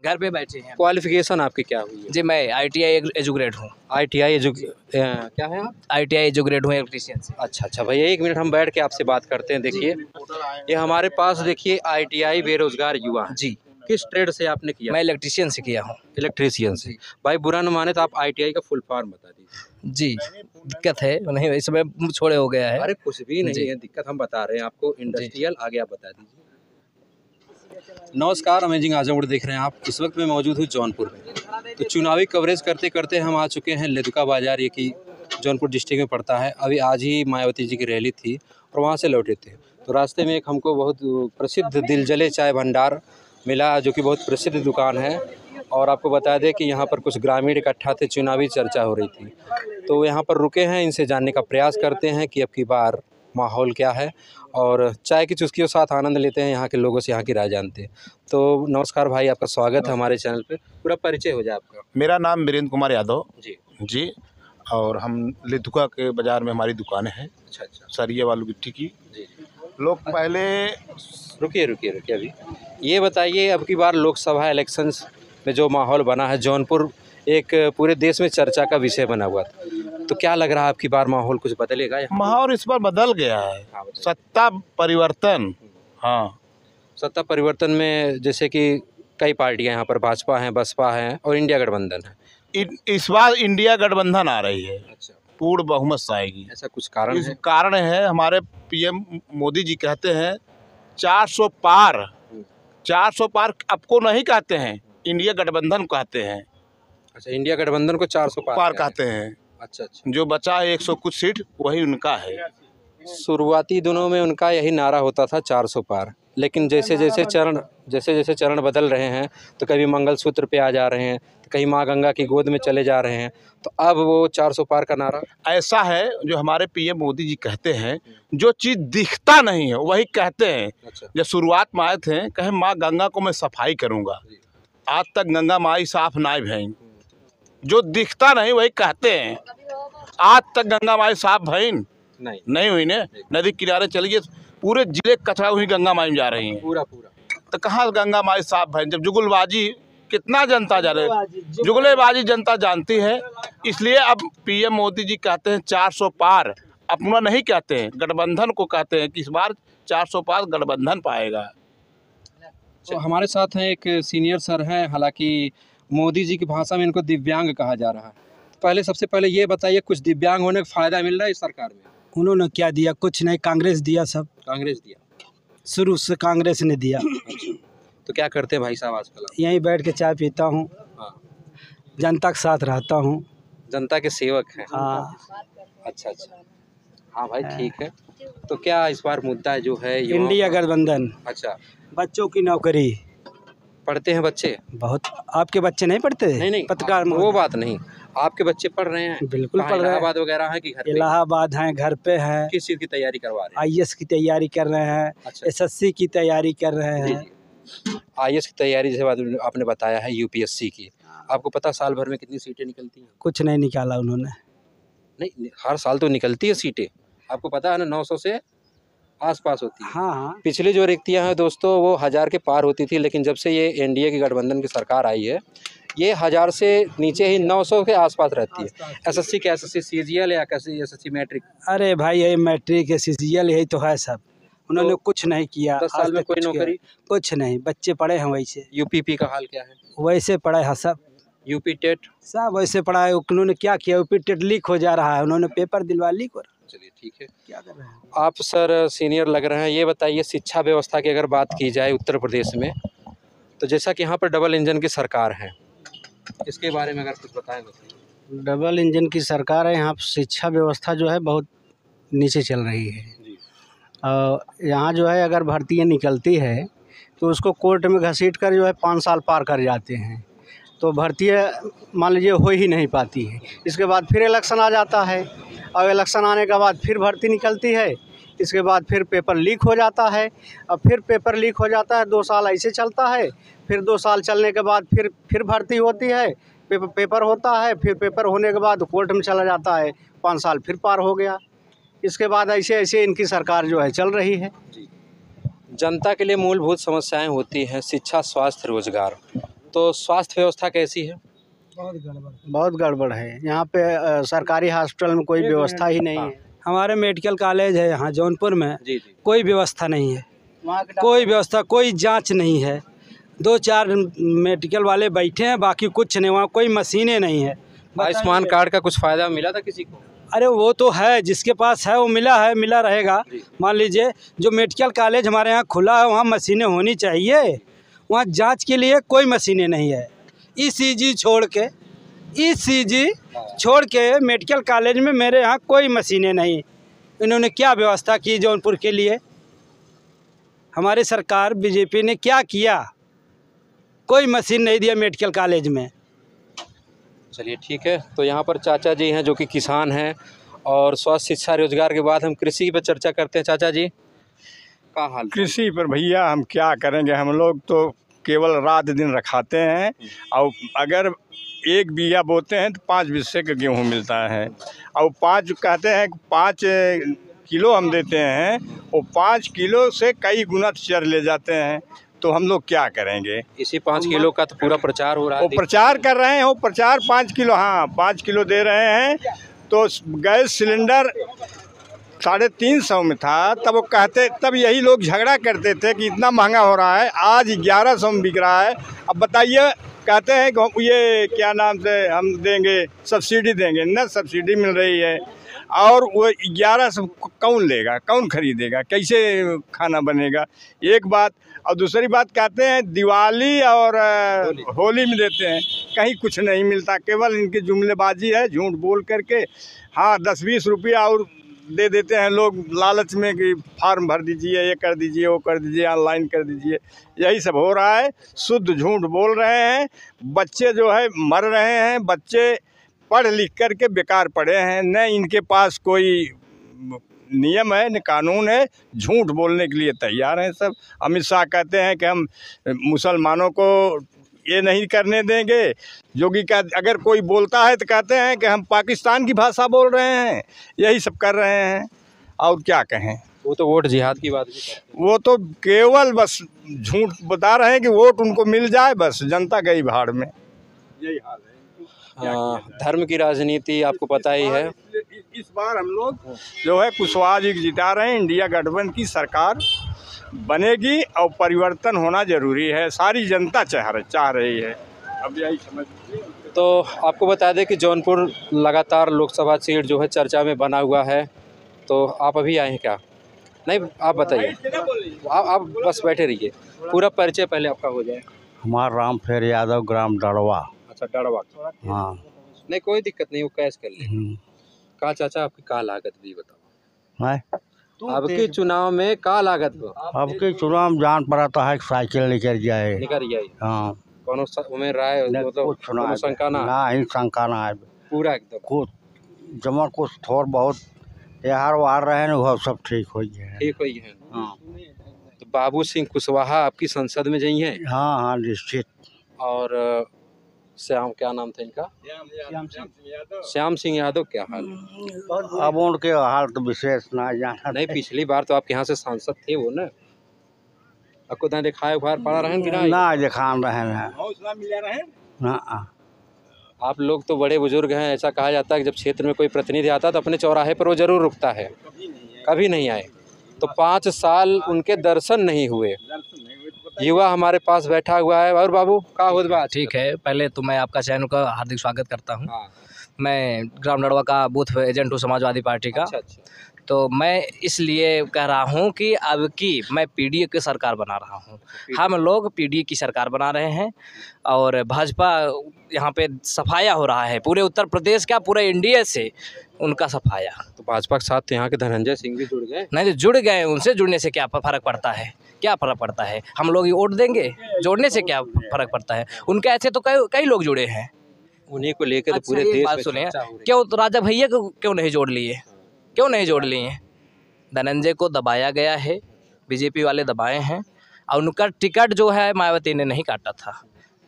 घर पे बैठे हैं। क्वालिफिकेशन आपकी क्या हुई है? जी मैं ITI एजुग्रेड हूँ। ITI क्या है आप? ITI एजुग्रेड हूँ इलेक्ट्रीशियन से। अच्छा भैया, एक मिनट हम बैठ के आपसे बात करते हैं। देखिए ये हमारे पास देखिए ITI बेरोजगार युवा है। जी किस ट्रेड से आपने किया? मैं इलेक्ट्रीशियन से किया हूँ। इलेक्ट्रीशियन से। भाई बुरा न माने तो आप ITI का फुल फॉर्म बता दीजिए। जी दिक्कत है नहीं, इस समय छोड़े हो गया है। अरे कुछ भी नहीं जी। है दिक्कत, हम बता रहे हैं आपको। इंडस्ट्रियल आगे आप बता दीजिए। नमस्कार, अमेजिंग आजमगढ़ देख रहे हैं आप। इस वक्त मैं मौजूद हूँ जौनपुर में। तो चुनावी कवरेज करते करते हम आ चुके हैं लेदुका बाज़ार, ये कि जौनपुर डिस्ट्रिक्ट में पड़ता है। अभी आज ही मायावती जी की रैली थी और वहाँ से लौटे थे, तो रास्ते में एक हमको बहुत प्रसिद्ध दिलजले चाय भंडार मिला, जो कि बहुत प्रसिद्ध दुकान है। और आपको बता दें कि यहाँ पर कुछ ग्रामीण इकट्ठा थे, चुनावी चर्चा हो रही थी, तो यहाँ पर रुके हैं। इनसे जानने का प्रयास करते हैं कि अब की बार माहौल क्या है, और चाय की चुस्कियों साथ आनंद लेते हैं, यहाँ के लोगों से यहाँ की राय जानते हैं। तो नमस्कार भाई, आपका स्वागत है हमारे चैनल पे। पूरा परिचय हो जाए आपका। मेरा नाम वीरेंद्र कुमार यादव जी। और हम लेदुका के बाज़ार में हमारी दुकान है। अच्छा सरिया वालू गिट्टी की। जी। लोग पहले रुकिए अभी ये बताइए, अब की बार लोकसभा इलेक्शंस में जो माहौल बना है, जौनपुर एक पूरे देश में चर्चा का विषय बना हुआ था, तो क्या लग रहा है आपकी बार माहौल कुछ बदलेगा? माहौल इस बार बदल गया है। सत्ता परिवर्तन। हाँ, सत्ता परिवर्तन में जैसे कि कई पार्टियां यहाँ पर, भाजपा है, बसपा है और इंडिया गठबंधन है। इस बार इंडिया गठबंधन आ रही है। अच्छा, पूर्ण बहुमत से आएगी। ऐसा कुछ कारण है? कारण है, हमारे PM मोदी जी कहते हैं 400 पार। 400 पार आपको नहीं कहते हैं, इंडिया गठबंधन कहते हैं। अच्छा, इंडिया गठबंधन को 400 पार कहते हैं। अच्छा। जो बचा है 100 कुछ सीट, वही उनका है। शुरुआती दिनों में उनका यही नारा होता था 400 पार, लेकिन जैसे जैसे चरण बदल रहे हैं, तो कभी मंगलसूत्र पे आ जा रहे हैं, तो कहीं माँ गंगा की गोद में चले जा रहे हैं, तो अब वो 400 पार का नारा ऐसा है। जो हमारे PM मोदी जी कहते हैं, जो चीज़ दिखता नहीं है वही कहते हैं। अच्छा। जब शुरुआत में आए थे, कहे माँ गंगा को मैं सफाई करूँगा। आज तक गंगा माई साफ ना भई। जो दिखता नहीं वही कहते हैं। आज तक गंगा माई साफ भई नहीं हुई ने। नदी किनारे चलिए, पूरे जिले कचरा हुई गंगा माई में जा रही है। पूरा तो कहाँ गंगा माई साफ भई? जब जुगलबाजी कितना जनता जा रही है, जुगलेबाजी जनता जानती है। इसलिए अब PM मोदी जी कहते हैं 400 पार। अपना नहीं कहते हैं, गठबंधन को कहते हैं कि इस बार 400 पार गठबंधन पाएगा। तो हमारे साथ हैं एक सीनियर सर हैं, हालांकि मोदी जी की भाषा में इनको दिव्यांग कहा जा रहा है। पहले सबसे पहले ये बताइए, कुछ दिव्यांग होने का फ़ायदा मिल रहा है इस सरकार में? उन्होंने क्या दिया? कुछ नहीं, कांग्रेस दिया सब। कांग्रेस दिया? शुरू से कांग्रेस ने दिया। अच्छा, तो क्या करते हैं भाई साहब आजकल? यहीं बैठ के चाय पीता हूँ। हाँ। जनता के साथ रहता हूँ। जनता के सेवक हैं। हाँ। अच्छा। हाँ भाई, ठीक है। तो क्या इस बार मुद्दा जो है इंडिया गठबंधन। अच्छा। बच्चों की नौकरी। पढ़ते हैं बच्चे? बहुत। आपके बच्चे नहीं पढ़ते? नहीं पत्रकार वो बात नहीं, आपके बच्चे पढ़ रहे हैं? बिल्कुल पढ़ रहे हैं। इलाहाबाद वगैरह है कि घर पे? इलाहाबाद हैं, घर पे हैं। किस चीज़ की तैयारी करवा रहे हैं? IAS की तैयारी कर रहे हैं। अच्छा। SSC की तैयारी कर रहे हैं। IAS की तैयारी जैसे आपने बताया है, UPSC की। आपको पता साल भर में कितनी सीटें निकलती हैं? कुछ नहीं निकाला उन्होंने। नहीं, हर साल तो निकलती है सीटें, आपको पता है ना, 900 से आसपास होती है। हाँ। पिछली जो रिक्तियां हैं दोस्तों, वो 1000 के पार होती थी, लेकिन जब से ये NDA की गठबंधन की सरकार आई है, ये 1000 से नीचे ही 900 के आसपास रहती है। SSC क्या, SSC CGL या कैसे SSC मैट्रिक? अरे भाई, यही मैट्रिक CGL यही तो है सब। उन्होंने तो कुछ नहीं किया। 10 साल में कोई नौकरी? कुछ नहीं, बच्चे पढ़े हैं वैसे। UPP का हाल क्या है? वैसे पढ़े हैं सब। UP टेट सब वैसे पढ़ा है। उन्होंने क्या किया? UP टेट लीक हो जा रहा है, उन्होंने पेपर दिलवा लीक हो रहा। चलिए ठीक है। क्या कर रहे हैं आप सर सीनियर लग रहे हैं, ये बताइए शिक्षा व्यवस्था की अगर बात की जाए उत्तर प्रदेश में, तो जैसा कि यहाँ पर डबल इंजन की सरकार है, इसके बारे में अगर कुछ बताएं तो। डबल इंजन की सरकार है, यहाँ शिक्षा व्यवस्था जो है बहुत नीचे चल रही है। और यहाँ जो है अगर भर्तियाँ निकलती है तो उसको कोर्ट में घसीट कर जो है 5 साल पार कर जाते हैं, तो भर्तियाँ मान लीजिए हो ही नहीं पाती है। इसके बाद फिर इलेक्शन आ जाता है, और इलेक्शन आने के बाद फिर भर्ती निकलती है। इसके बाद फिर पेपर लीक हो जाता है, और फिर पेपर लीक हो जाता है, 2 साल ऐसे चलता है। फिर 2 साल चलने के बाद फिर भर्ती होती है, पेपर होता है, फिर पेपर होने के बाद कोर्ट में चला जाता है, 5 साल फिर पार हो गया। इसके बाद ऐसे ऐसे इनकी सरकार जो है चल रही है। जनता के लिए मूलभूत समस्याएं होती हैं, शिक्षा, स्वास्थ्य, रोजगार, तो स्वास्थ्य व्यवस्था कैसी है? बहुत गड़बड़ है यहाँ पे। सरकारी हॉस्पिटल में कोई व्यवस्था ही नहीं है। हमारे मेडिकल कॉलेज है यहाँ जौनपुर में, जी जी। कोई व्यवस्था नहीं है, कोई व्यवस्था, कोई जांच नहीं है। 2-4 मेडिकल वाले बैठे हैं, बाकी कुछ नहीं, वहाँ कोई मशीनें नहीं है। आयुष्मान कार्ड का कुछ फ़ायदा मिला था किसी को? अरे वो तो है, जिसके पास है वो मिला है, मिला रहेगा। मान लीजिए जो मेडिकल कॉलेज हमारे यहाँ खुला है वहाँ मशीनें होनी चाहिए, वहाँ जांच के लिए कोई मशीनें नहीं है। ECG छोड़ के मेडिकल कॉलेज में मेरे यहाँ कोई मशीनें नहीं। इन्होंने क्या व्यवस्था की जौनपुर के लिए? हमारी सरकार बीजेपी ने क्या किया? कोई मशीन नहीं दिया मेडिकल कॉलेज में। चलिए ठीक है, तो यहाँ पर चाचा जी हैं जो कि किसान हैं, और स्वास्थ्य, शिक्षा, रोजगार के बाद हम कृषि पर चर्चा करते हैं। चाचा जी क्या हाल? कृषि पर भैया हम क्या करेंगे, हम लोग तो केवल रात दिन रखाते हैं, और अगर 1 बीघा बोते हैं तो 5 बिस्से का गेहूँ मिलता है, और 5 कहते हैं 5 किलो हम देते हैं, वो 5 किलो से कई गुना चर ले जाते हैं, तो हम लोग क्या करेंगे? इसी 5 किलो का तो पूरा प्रचार हो रहा है। वो प्रचार कर रहे हैं, वो प्रचार 5 किलो, हाँ 5 किलो दे रहे हैं। तो गैस सिलेंडर 350 में था, तब वो कहते, तब यही लोग झगड़ा करते थे कि इतना महंगा हो रहा है, आज 1100 में बिक रहा है। अब बताइए, कहते हैं कि ये क्या नाम से हम देंगे, सब्सिडी देंगे, न सब्सिडी मिल रही है, और वो 1100 कौन लेगा, कौन खरीदेगा, कैसे खाना बनेगा? एक बात। और दूसरी बात, कहते हैं दिवाली और होली में देते हैं, कहीं कुछ नहीं मिलता, केवल इनकी जुमलेबाजी है, झूठ बोल करके। हाँ 10-20 रुपया और दे देते हैं लोग लालच में कि फार्म भर दीजिए, ये कर दीजिए, वो कर दीजिए, ऑनलाइन कर दीजिए, यही सब हो रहा है। शुद्ध झूठ बोल रहे हैं। बच्चे जो है मर रहे हैं, बच्चे पढ़ लिख कर के बेकार पड़े हैं, न इनके पास कोई नियम है न कानून है, झूठ बोलने के लिए तैयार हैं सब। अमित शाह कहते हैं कि हम मुसलमानों को ये नहीं करने देंगे। योगी का अगर कोई बोलता है तो कहते हैं कि हम पाकिस्तान की भाषा बोल रहे हैं, यही सब कर रहे हैं, और क्या कहें। वो तो वोट जिहाद की बात भी करते हैं। वो तो केवल बस झूठ बता रहे हैं कि वोट उनको मिल जाए, बस जनता गई भाड़ में, यही हाल है। धर्म की राजनीति आपको पता ही है। इस बार हम लोग जो है कुशवाहा जी जिता रहे हैं, इंडिया गठबंधन की सरकार बनेगी, और परिवर्तन होना जरूरी है, सारी जनता चाह रही है, अब यही समझ। तो आपको बता दें कि जौनपुर लगातार लोकसभा सीट जो है चर्चा में बना हुआ है, तो आप अभी आए हैं क्या? नहीं, आप बताइए, आप बस बैठे रहिए, पूरा परिचय पहले आपका हो जाए। हमारा राम फेर यादव, ग्राम डड़वा। अच्छा, डड़वा। हाँ, नहीं कोई दिक्कत नहीं, वो कैश कर ले। कहा चाचा आपकी का लागत भी बताओ है? आपके चुनाव में का लागत हो? आपके चुनाव में जान पड़ा तो है साइकिल निकल जाए, निकल जाए। हाँ, कोनो उमेर राय मतलब कोनो शंका ना ही शंका ना है, पूरा एकदम कुछ जमा कुछ थोड़ बहुत यार वार रहे ना, वो सब ठीक हो गया, ठीक हुई है। हाँ। तो बाबू सिंह कुशवाहा आपकी संसद में जाई हैं? हाँ हाँ निश्चित। और श्याम, क्या नाम था इनका? श्याम सिंह यादव। क्या हाल? अब उनके हाल तो विशेष ना जाना। नहीं, पिछली बार तो आपके यहाँ से सांसद थे वो ना, आपको तो दिखाए बार पड़ा रहे कि ना दिखान रहे ना। आप लोग तो बड़े बुजुर्ग हैं, ऐसा कहा जाता है कि जब क्षेत्र में कोई प्रतिनिधि आता है तो अपने चौराहे पर वो जरूर रुकता है, कभी नहीं आए। तो 5 साल उनके दर्शन नहीं हुए। युवा हमारे पास बैठा हुआ है। और बाबू का होद बात? ठीक है, पहले तो मैं आपका चैनल का हार्दिक स्वागत करता हूँ। हाँ। मैं ग्राम डड़वा का बूथ एजेंट हूँ समाजवादी पार्टी का। अच्छा। तो मैं इसलिए कह रहा हूँ कि अब की मैं पीडीए की सरकार बना रहा हूँ। हम लोग पीडीए की सरकार बना रहे हैं, और भाजपा यहाँ पे सफाया हो रहा है, पूरे उत्तर प्रदेश का, पूरे इंडिया से उनका सफाया। तो भाजपा के साथ तो यहाँ के धनंजय सिंह भी जुड़ गए। नहीं, तो जुड़ गए, उनसे जुड़ने से क्या फ़र्क पड़ता है? क्या फ़र्क पड़ता है? हम लोग वोट देंगे, जोड़ने से क्या फ़र्क पड़ता है? उनके ऐसे तो कई लोग जुड़े हैं, उन्हीं को लेकर तो पूरे देश में सुने। चर्चा हो रही है। क्यों तो राजा भैया को क्यों नहीं जोड़ लिए? क्यों नहीं जोड़ लिए? धनंजय को दबाया गया है, बीजेपी वाले दबाए हैं, और उनका टिकट जो है मायावती ने नहीं काटा था,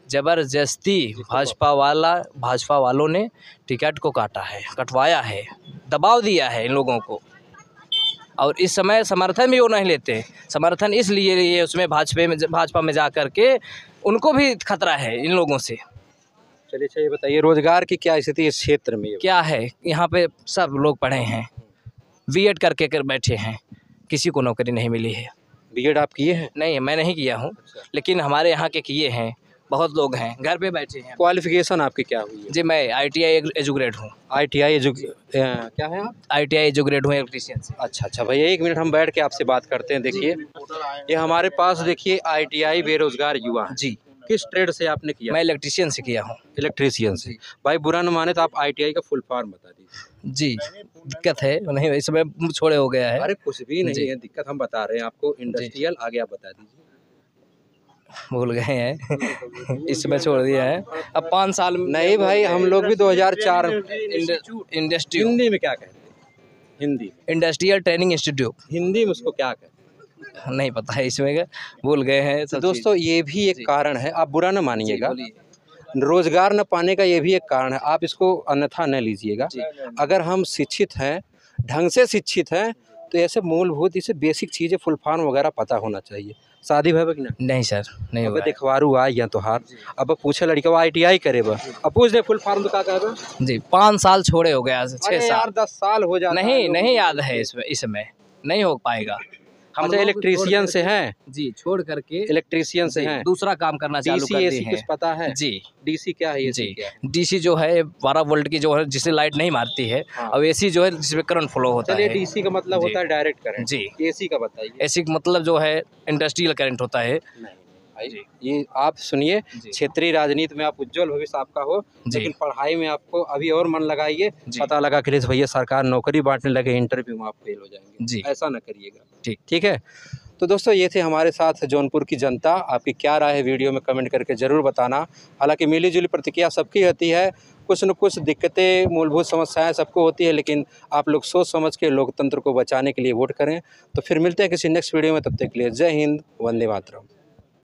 ज़बरदस्ती भाजपा वालों ने टिकट को काटा है, कटवाया है, दबाव दिया है इन लोगों को। और इस समय समर्थन भी वो नहीं लेते। समर्थन इसलिए ये उसमें भाजपा में जा कर के उनको भी खतरा है इन लोगों से। चलिए अच्छा ये बताइए रोजगार की क्या स्थिति है इस क्षेत्र में? क्या है यहाँ पे सब लोग पढ़े हैं, बीएड करके कर बैठे हैं, किसी को नौकरी नहीं मिली है। बीएड आप किए हैं? नहीं, मैं नहीं किया हूँ, लेकिन हमारे यहाँ के किए हैं, बहुत लोग हैं, घर पे बैठे हैं। क्वालिफिकेशन आपकी क्या हुई है? जी मैं ITI एजुकेट हूँ। ITI क्या है आप? ITI एजुकेट हूँ इलेक्ट्रीशियन से। अच्छा भैया 1 मिनट हम बैठ के आपसे बात करते हैं। देखिए ये हमारे पास देखिए ITI बेरोजगार युवा हैं। जी किस ट्रेड से आपने किया? मैं इलेक्ट्रीशियन से किया हूँ। इलेक्ट्रीशियन से। भाई बुरा न माने तो आप ITI का फुल फॉर्म बता दीजिए। जी दिक्कत है नहीं, इसमें छोड़े हो गया है। अरे कुछ भी नहीं जी। है दिक्कत, हम बता रहे हैं आपको। इंडस्ट्रियल आगे आप बता दीजिए। भूल गए हैं इसमें छोड़ दिया है। अब 5 साल नहीं भाई हम लोग भी 2004 इंडस्ट्री हिंदी में क्या कहते हैं? Hindi industrial training institute, Hindi में उसको क्या कहते हैं? नहीं पता है इसमें का, भूल गए हैं तो सब दोस्तों ये भी एक कारण है, आप बुरा न चीज़। मानिएगा। बोलिए। रोजगार न पाने का ये भी एक कारण है, आप इसको अन्यथा न लीजिएगा। अगर हम शिक्षित हैं, ढंग से शिक्षित हैं, तो ऐसे मूलभूत इसे बेसिक चीज़ें फुल फॉर्म वगैरह पता होना चाहिए। शादी भय कि नहीं सर नहीं अब हुआ है। देखवारू आ या तो हार अब पूछे लड़के ITI करे बा अब पूछ दे फुल फॉर्म तो क्या कहबा? जी 5 साल छोड़े हो गया, 6 अरे यार साल 10 साल हो जाता है। नहीं याद है इसमें नहीं हो पाएगा। हम अच्छा लोग इलेक्ट्रीशियन छोड़ से करके- हैं? जी छोड़ करके इलेक्ट्रीशियन से जी, हैं? दूसरा काम करना चालू DC कर दिए AC हैं। कुछ पता है? जी DC क्या है? AC जी क्या है? DC जो है 12 वोल्ट की जो है जिससे लाइट नहीं मारती है, हाँ। और AC जो है जिसमें करंट फ्लो होता चलिए है। DC का मतलब जी। होता है डायरेक्ट करंट। जी। AC का बताइए। AC का मतलब जो है इंडस्ट्रियल करंट होता है। नहीं भाई ये आप सुनिए, जी। क्षेत्रीय राजनीति में आप उज्जवल भविष्य आपका हो, जी। लेकिन पढ़ाई में आपको अभी और मन लगाइए। जी। पता लगा कि भैया सरकार नौकरी बांटने लगे, इंटरव्यू में आप फेल हो जाएंगे। जी। ऐसा न करिएगा। ठीक है। तो दोस्तों ये थे हमारे साथ जौनपुर की जनता। आपकी क्या राय है वीडियो में कमेंट करके ज़रूर बताना। हालांकि मिली जुली प्रतिक्रिया सबकी होती है, कुछ न कुछ दिक्कतें मूलभूत समस्याएं सबको होती है, लेकिन आप लोग सोच समझ के लोकतंत्र को बचाने के लिए वोट करें। तो फिर मिलते हैं किसी नेक्स्ट वीडियो में, तब तक के लिए जय हिंद, वंदे मातरम।